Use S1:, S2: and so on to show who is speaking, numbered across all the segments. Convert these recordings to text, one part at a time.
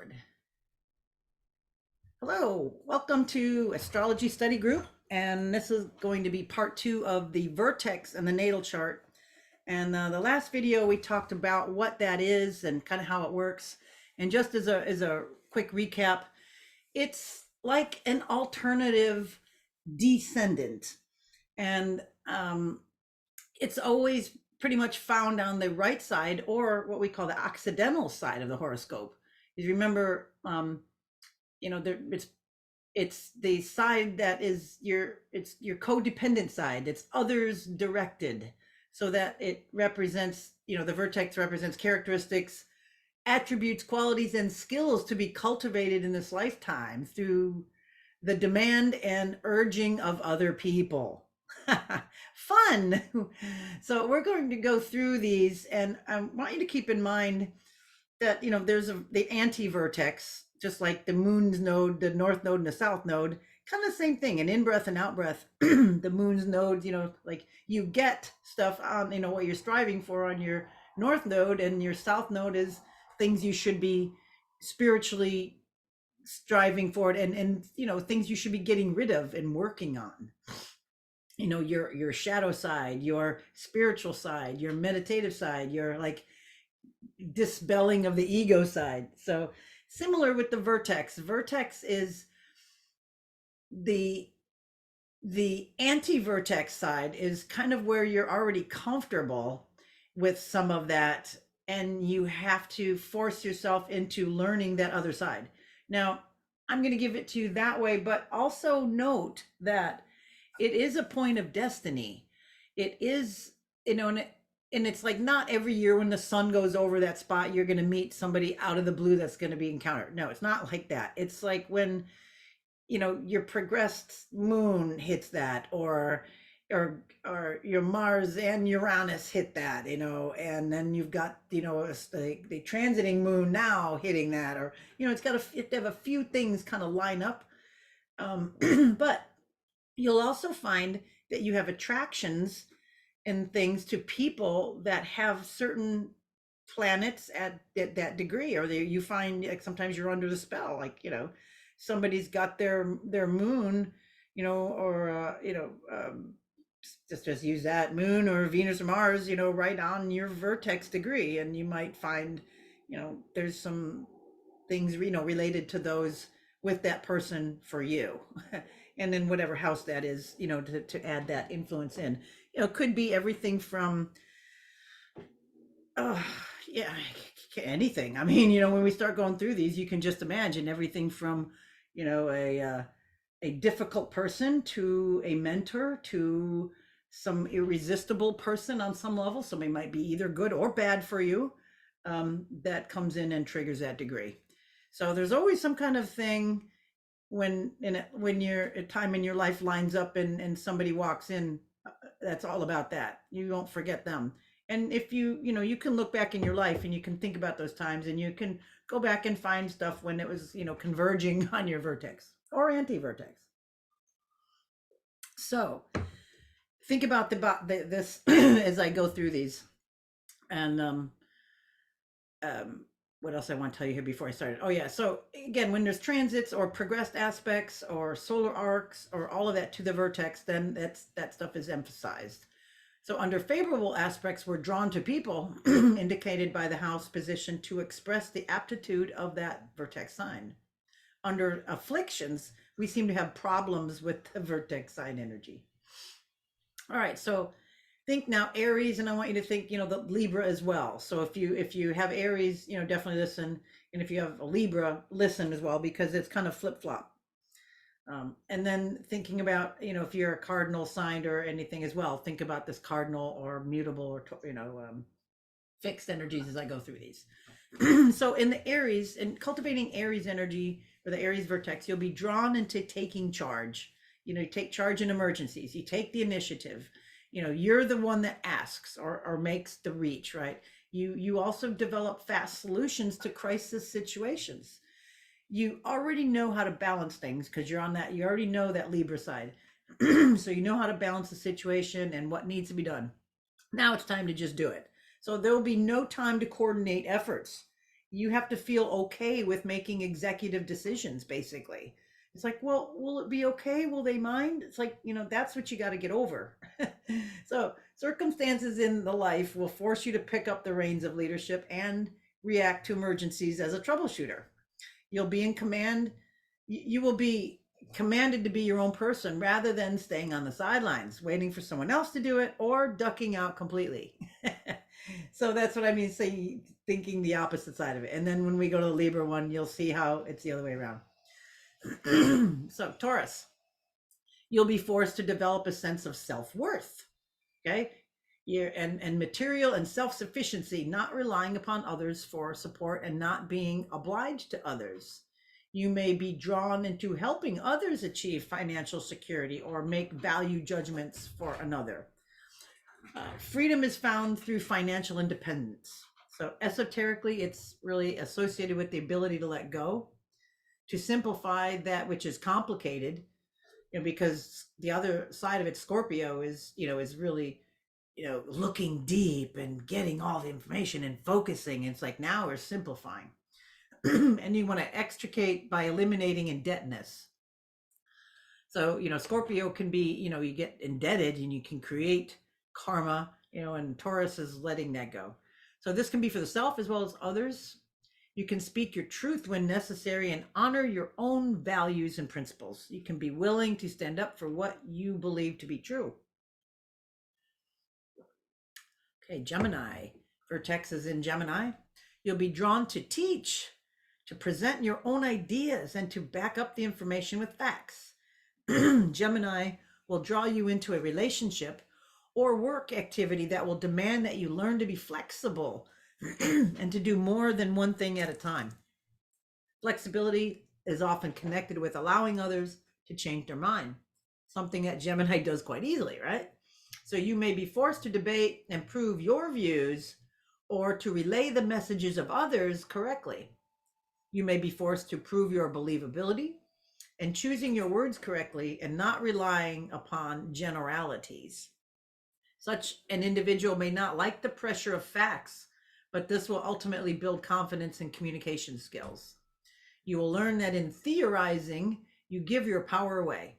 S1: record. Hello, welcome to Astrology Study Group, and this is going to be part 2 of the Vertex and the natal chart. And the last video we talked about what that is and kind of how it works. And just as a quick recap, it's like an alternative descendant, and it's always pretty much found on the right side, or what we call the occidental side of the horoscope. You remember, it's the side that is it's your codependent side. It's others directed, so that it represents, the vertex represents characteristics, attributes, qualities, and skills to be cultivated in this lifetime through the demand and urging of other people. Fun. So we're going to go through these, and I want you to keep in mind that there's the anti-vertex, just like the moon's node, the north node and the south node, kind of the same thing, an in-breath and out-breath. The moon's nodes, like you get stuff on, what you're striving for on your north node, and your south node is things you should be spiritually striving for it, and things you should be getting rid of and working on. Your shadow side, your spiritual side, your meditative side, your like dispelling of the ego side. So similar with the vertex. Vertex is the anti-vertex side, is kind of where you're already comfortable with some of that, and you have to force yourself into learning that other side. Now, I'm going to give it to you that way, but also note that it is a point of destiny. It is, and it's like not every year when the sun goes over that spot, you're going to meet somebody out of the blue that's going to be encountered. No, it's not like that. It's like when, your progressed moon hits that, or your Mars and Uranus hit that, and then you've got, the transiting moon now hitting that, or, it's got to have a few things kind of line up. But you'll also find that you have attractions and things to people that have certain planets at that degree, or you find like sometimes you're under the spell, like somebody's got their moon, or just use that moon or Venus or Mars, right on your vertex degree, and you might find, there's some things related to those with that person for you. And then whatever house that is, to add that influence in, could be everything from yeah, anything. I mean, when we start going through these, you can just imagine everything from, a difficult person to a mentor to some irresistible person on some level. Somebody might be either good or bad for you, that comes in and triggers that degree. So there's always some kind of thing when your time in your life lines up, and somebody walks in, that's all about that. You won't forget them. And if you can look back in your life and you can think about those times, and you can go back and find stuff when it was, converging on your vertex or anti-vertex. So think about this as I go through these. And what else I want to tell you here before I started? Oh yeah, so again, when there's transits or progressed aspects or solar arcs or all of that to the vertex, then that stuff is emphasized. So under favorable aspects, we're drawn to people indicated by the house position to express the aptitude of that vertex sign. Under afflictions, we seem to have problems with the vertex sign energy. All right, so think now Aries, and I want you to think, the Libra as well. So if you have Aries, definitely listen. And if you have a Libra, listen as well, because it's kind of flip-flop. And then thinking about, if you're a cardinal sign or anything as well, think about this cardinal or mutable or, fixed energies as I go through these. So in the Aries, and cultivating Aries energy, or the Aries vertex, you'll be drawn into taking charge. You take charge in emergencies. You take the initiative. You're the one that asks or makes the reach, right? You also develop fast solutions to crisis situations. You already know how to balance things because you already know that Libra side. So you know how to balance the situation and what needs to be done. Now it's time to just do it. So there will be no time to coordinate efforts. You have to feel okay with making executive decisions, basically. It's like, well, will it be okay? Will they mind? It's like, that's what you got to get over. So, circumstances in the life will force you to pick up the reins of leadership and react to emergencies as a troubleshooter. You'll be in command. You will be commanded to be your own person rather than staying on the sidelines, waiting for someone else to do it or ducking out completely. So that's what I mean, saying thinking the opposite side of it. And then when we go to the Libra one, you'll see how it's the other way around. So Taurus, you'll be forced to develop a sense of self-worth. Okay. And material and self-sufficiency, not relying upon others for support and not being obliged to others. You may be drawn into helping others achieve financial security or make value judgments for another. Freedom is found through financial independence. So esoterically, it's really associated with the ability to let go, to simplify that which is complicated, because the other side of it, Scorpio, is really, looking deep and getting all the information and focusing. It's like, now we're simplifying. And you want to extricate by eliminating indebtedness. So, Scorpio can be, you get indebted and you can create karma, and Taurus is letting that go. So this can be for the self as well as others. You can speak your truth when necessary and honor your own values and principles. You can be willing to stand up for what you believe to be true. Okay, Gemini. Vertex is in Gemini. You'll be drawn to teach, to present your own ideas, and to back up the information with facts. Gemini will draw you into a relationship or work activity that will demand that you learn to be flexible and to do more than one thing at a time. Flexibility is often connected with allowing others to change their mind, something that Gemini does quite easily, right? So you may be forced to debate and prove your views or to relay the messages of others correctly. You may be forced to prove your believability and choosing your words correctly and not relying upon generalities. Such an individual may not like the pressure of facts, but this will ultimately build confidence and communication skills. You will learn that in theorizing, you give your power away.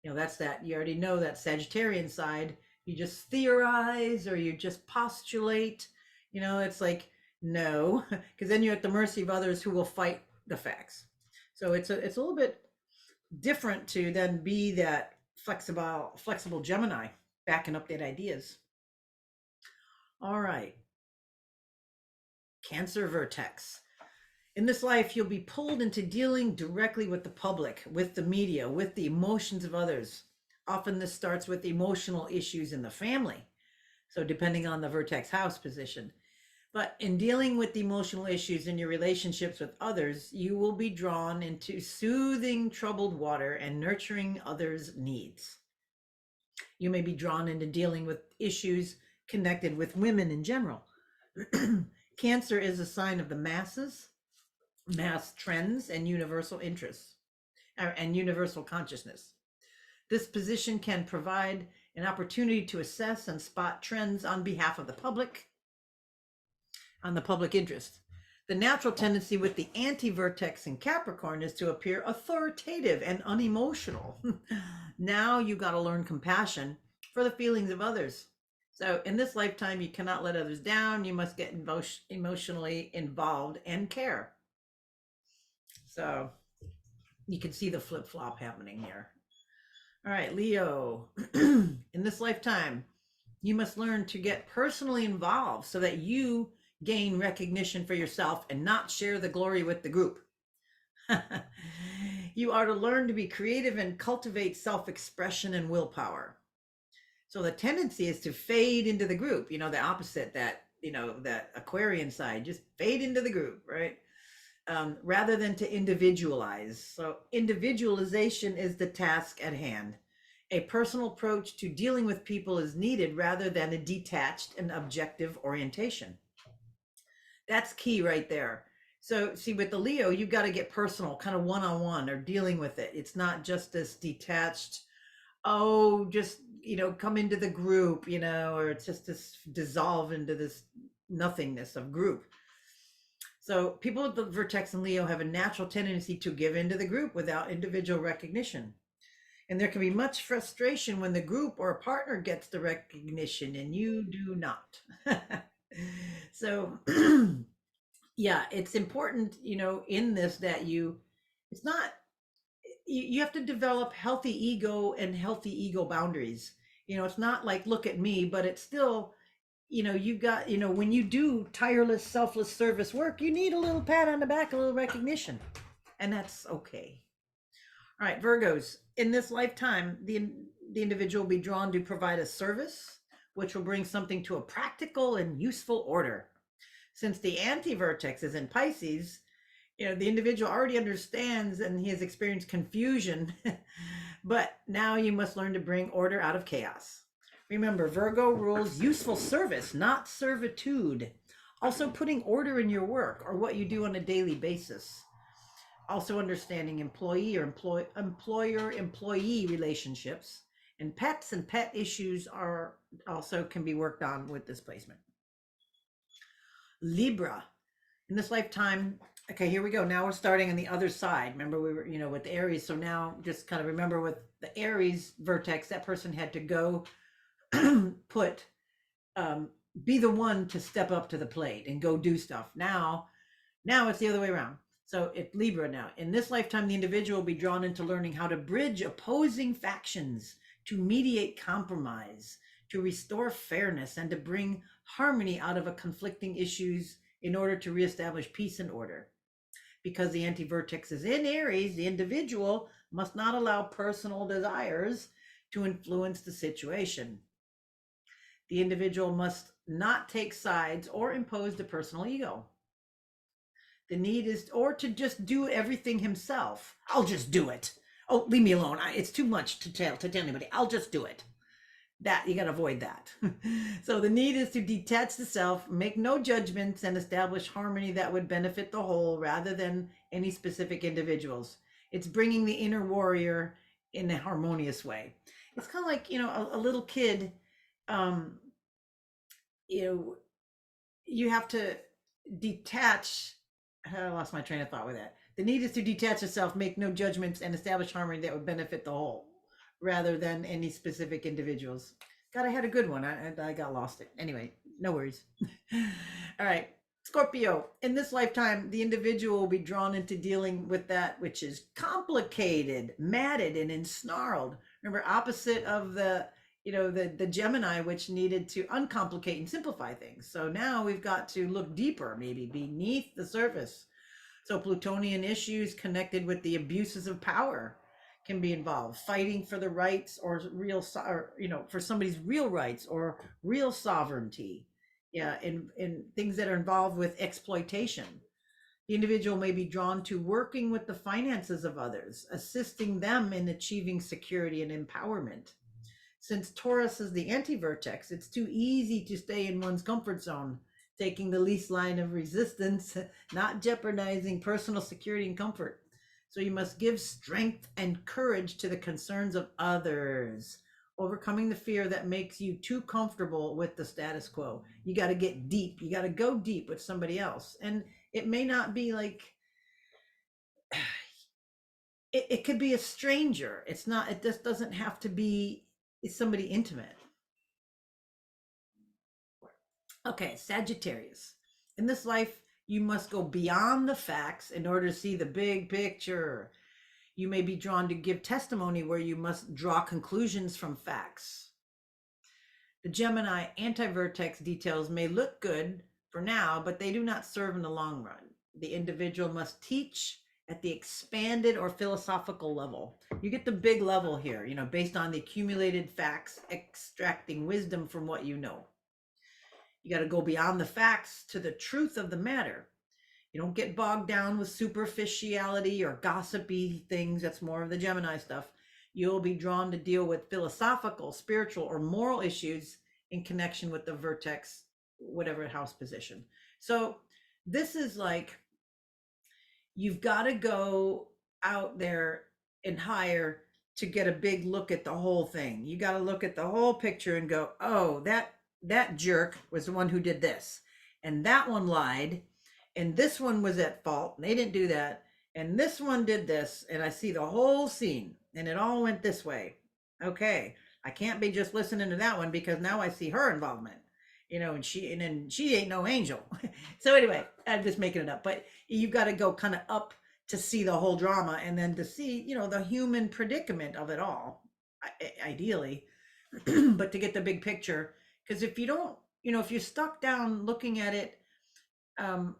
S1: That's that, you already know that Sagittarian side. You just theorize or you just postulate. It's like, no, because then you're at the mercy of others who will fight the facts. So it's a little bit different to then be that flexible Gemini, backing up that ideas. All right. Cancer Vertex. In this life, you'll be pulled into dealing directly with the public, with the media, with the emotions of others. Often this starts with emotional issues in the family. So depending on the Vertex house position. But in dealing with the emotional issues in your relationships with others, you will be drawn into soothing troubled water and nurturing others' needs. You may be drawn into dealing with issues connected with women in general. Cancer is a sign of the masses, mass trends, and universal interests, and universal consciousness. This position can provide an opportunity to assess and spot trends on behalf of the public, on the public interest. The natural tendency with the anti-vertex in Capricorn is to appear authoritative and unemotional. Now you got to learn compassion for the feelings of others. So in this lifetime, you cannot let others down. You must get emotionally involved and care. So you can see the flip-flop happening here. All right, Leo. In this lifetime, you must learn to get personally involved so that you gain recognition for yourself and not share the glory with the group. You are to learn to be creative and cultivate self-expression and willpower. So the tendency is to fade into the group, the opposite, that Aquarian side, just fade into the group, right? Rather than to individualize. So individualization is the task at hand. A personal approach to dealing with people is needed rather than a detached and objective orientation. That's key right there. So see, with the Leo, you've got to get personal, kind of one-on-one, or dealing with it. It's not just this detached, just, come into the group, or it's just this dissolve into this nothingness of group. So people with the Vertex and Leo have a natural tendency to give into the group without individual recognition. And there can be much frustration when the group or a partner gets the recognition and you do not. So, yeah, it's important, in this that it's not, you have to develop healthy ego and healthy ego boundaries. It's not like, look at me, but it's still, you've got, when you do tireless, selfless service work, you need a little pat on the back, a little recognition, and that's okay. All right, Virgos, in this lifetime, the individual will be drawn to provide a service which will bring something to a practical and useful order. Since the anti-vertex is in Pisces, the individual already understands and he has experienced confusion, but now you must learn to bring order out of chaos. Remember, Virgo rules useful service, not servitude. Also, putting order in your work or what you do on a daily basis. Also, understanding employer employee relationships, and pets and pet issues are also can be worked on with this placement. Libra, in this lifetime, okay, here we go. Now we're starting on the other side. Remember, we were, with the Aries. So now just kind of remember with the Aries Vertex, that person had to go put, be the one to step up to the plate and go do stuff. Now it's the other way around. So it's Libra now. In this lifetime, the individual will be drawn into learning how to bridge opposing factions, to mediate compromise, to restore fairness, and to bring harmony out of a conflicting issues in order to reestablish peace and order. Because the anti-vertex is in Aries, the individual must not allow personal desires to influence the situation. The individual must not take sides or impose the personal ego. The need is, or to just do everything himself. I'll just do it. Oh, leave me alone. It's too much to tell anybody. I'll just do it. That you got to avoid that. So the need is to detach the self, make no judgments, and establish harmony that would benefit the whole rather than any specific individuals. It's bringing the inner warrior in a harmonious way. It's kind of like, a little kid, you have to detach. I lost my train of thought with that. The need is to detach yourself, make no judgments, and establish harmony that would benefit the whole rather than any specific individuals. God, I had a good one. I got lost it. Anyway, no worries. All right. Scorpio, in this lifetime, the individual will be drawn into dealing with that which is complicated, matted, and ensnarled. Remember, opposite of the Gemini, which needed to uncomplicate and simplify things. So now we've got to look deeper, maybe beneath the surface. So Plutonian issues connected with the abuses of power can be involved, fighting for the rights or for somebody's real rights or real sovereignty. Yeah, in things that are involved with exploitation. The individual may be drawn to working with the finances of others, assisting them in achieving security and empowerment. Since Taurus is the anti-vertex, it's too easy to stay in one's comfort zone, taking the least line of resistance, not jeopardizing personal security and comfort. So you must give strength and courage to the concerns of others, overcoming the fear that makes you too comfortable with the status quo. You got to get deep. You got to go deep with somebody else. And it may not be like, it could be a stranger. It just doesn't have to be somebody intimate. Okay, Sagittarius. In this life, you must go beyond the facts in order to see the big picture. You may be drawn to give testimony where you must draw conclusions from facts. The Gemini anti-vertex details may look good for now, but they do not serve in the long run. The individual must teach at the expanded or philosophical level. You get the big level here, based on the accumulated facts, extracting wisdom from what you know. You got to go beyond the facts to the truth of the matter. You don't get bogged down with superficiality or gossipy things. That's more of the Gemini stuff. You'll be drawn to deal with philosophical, spiritual, or moral issues in connection with the vertex, whatever house position. So this is like, you've got to go out there and hire to get a big look at the whole thing. You got to look at the whole picture and go, oh, that jerk was the one who did this, and that one lied, and this one was at fault and they didn't do that, and this one did this, and I see the whole scene and it all went this way. Okay, I can't be just listening to that one because now I see her involvement, and then she ain't no angel. So anyway, I'm just making it up, but you've got to go kind of up to see the whole drama and then to see, the human predicament of it all, ideally. But to get the big picture, because if you don't, if you're stuck down looking at it, um,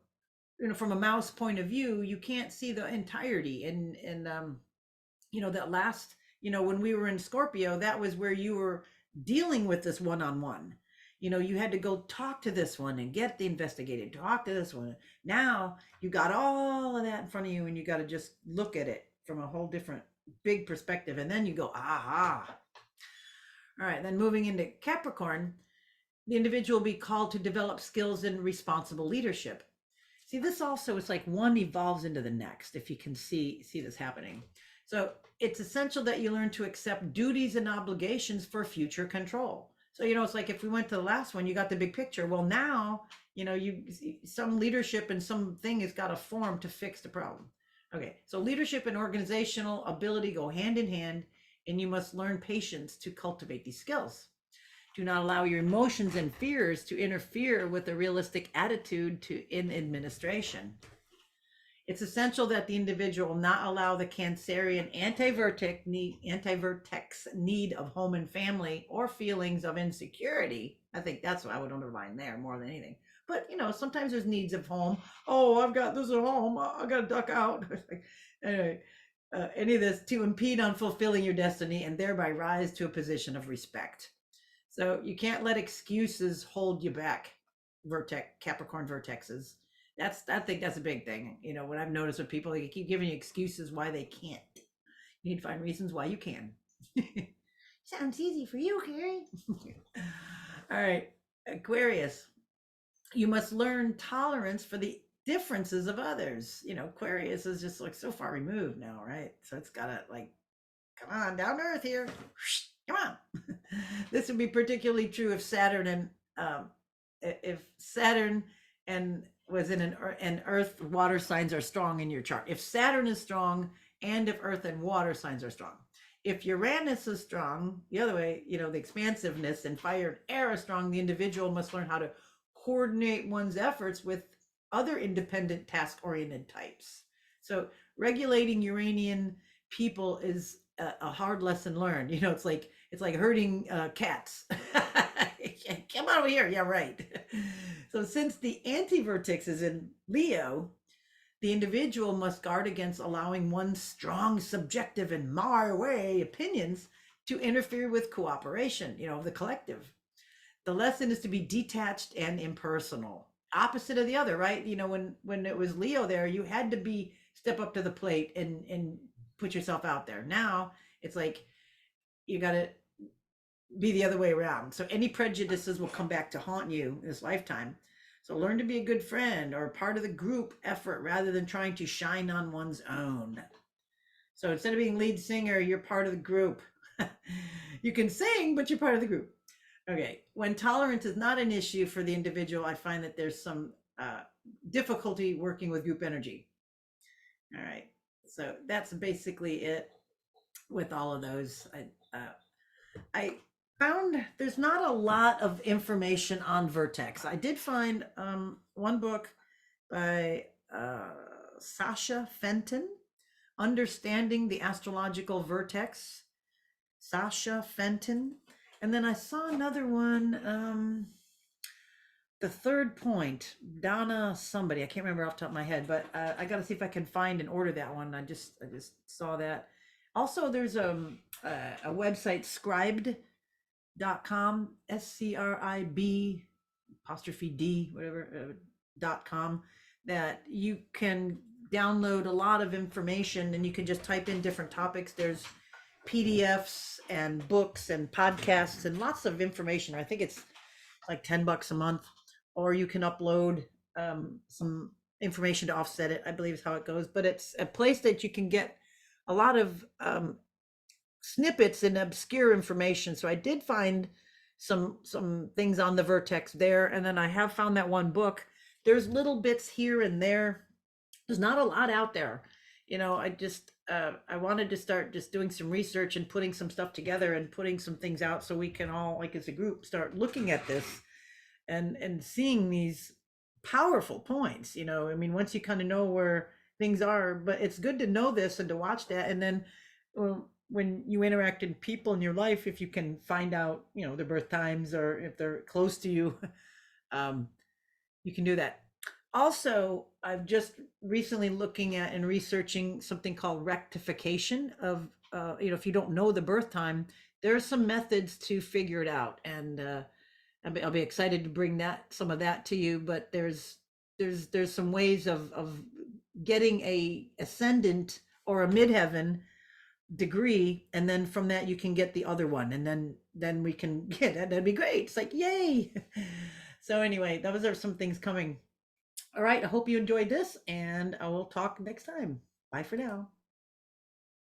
S1: from a mouse point of view, you can't see the entirety. And that last, when we were in Scorpio, that was where you were dealing with this one-on-one. You had to go talk to this one and get the investigated, talk to this one. Now you got all of that in front of you and you got to just look at it from a whole different big perspective. And then you go, aha. All right, then moving into Capricorn, the individual will be called to develop skills in responsible leadership. See, this also is like one evolves into the next, if you can see this happening. So it's essential that you learn to accept duties and obligations for future control. So, it's like if we went to the last one, you got the big picture. Well, now, some leadership and something has got to form to fix the problem. Okay, so leadership and organizational ability go hand in hand, and you must learn patience to cultivate these skills. Do not allow your emotions and fears to interfere with a realistic attitude in administration. It's essential that the individual not allow the Cancerian anti-vertex need of home and family or feelings of insecurity. I think that's what I would underline there more than anything. But, sometimes there's needs of home. Oh, I've got this at home. I got to duck out. Anyway, any of this to impede on fulfilling your destiny and thereby rise to a position of respect. So you can't let excuses hold you back. Capricorn vertexes. I think that's a big thing. What I've noticed with people, they keep giving you excuses why they can't. You need to find reasons why you can. Sounds easy for you, Carrie. All right, Aquarius. You must learn tolerance for the differences of others. Aquarius is just like so far removed now, right? So it's gotta like, come on, down to earth here. Come on. This would be particularly true if Saturn and was in an earth water signs are strong in your chart. If Saturn is strong and if earth and water signs are strong. If Uranus is strong, the other way, the expansiveness and fire and air are strong, the individual must learn how to coordinate one's efforts with other independent task-oriented types. So regulating Uranian people is a hard lesson learned. It's like herding cats. Come over here. Yeah, right. So since the anti-vertex is in Leo, the individual must guard against allowing one's strong, subjective, and my way opinions to interfere with cooperation, of the collective. The lesson is to be detached and impersonal. Opposite of the other, right? When it was Leo there, you had to step up to the plate and put yourself out there. Now it's like you got to be the other way around. So any prejudices will come back to haunt you in this lifetime. So learn to be a good friend or part of the group effort rather than trying to shine on one's own. So instead of being lead singer, you're part of the group. You can sing, but you're part of the group. Okay. When tolerance is not an issue for the individual, I find that there's some difficulty working with group energy. All right. So that's basically it with all of those. I found there's not a lot of information on Vertex. I did find one book by Sasha Fenton, Understanding the Astrological Vertex. Sasha Fenton. And then I saw another one, The Third Point, Donna somebody. I can't remember off the top of my head, but I got to see if I can find and order that one. I just saw that. Also, there's a website, scribed.com, SCRIB apostrophe D, whatever, .com, that you can download a lot of information and you can just type in different topics. There's PDFs and books and podcasts and lots of information. I think it's like $10 a month, or you can upload some information to offset it, I believe is how it goes. But it's a place that you can get a lot of snippets and obscure information. So I did find some things on the Vertex there, and then I have found that one book there's little bits here and there. There's not a lot out there. I wanted to start just doing some research and putting some stuff together and putting some things out so we can all, like as a group, start looking at this and seeing these powerful points. I mean, once you kind of know where things are, but it's good to know this and to watch that. And then, well, when you interact in people in your life, if you can find out, their birth times or if they're close to you, um, you can do that. Also, I've just recently looking at and researching something called rectification of, if you don't know the birth time, there are some methods to figure it out. And I'll be excited to bring some of that to you. But there's some ways of getting a ascendant or a midheaven degree, and then from that you can get the other one, and then we can get it. That'd be great. It's like, yay. So anyway, those are some things coming. All right, I hope you enjoyed this, and I will talk next time. Bye for now.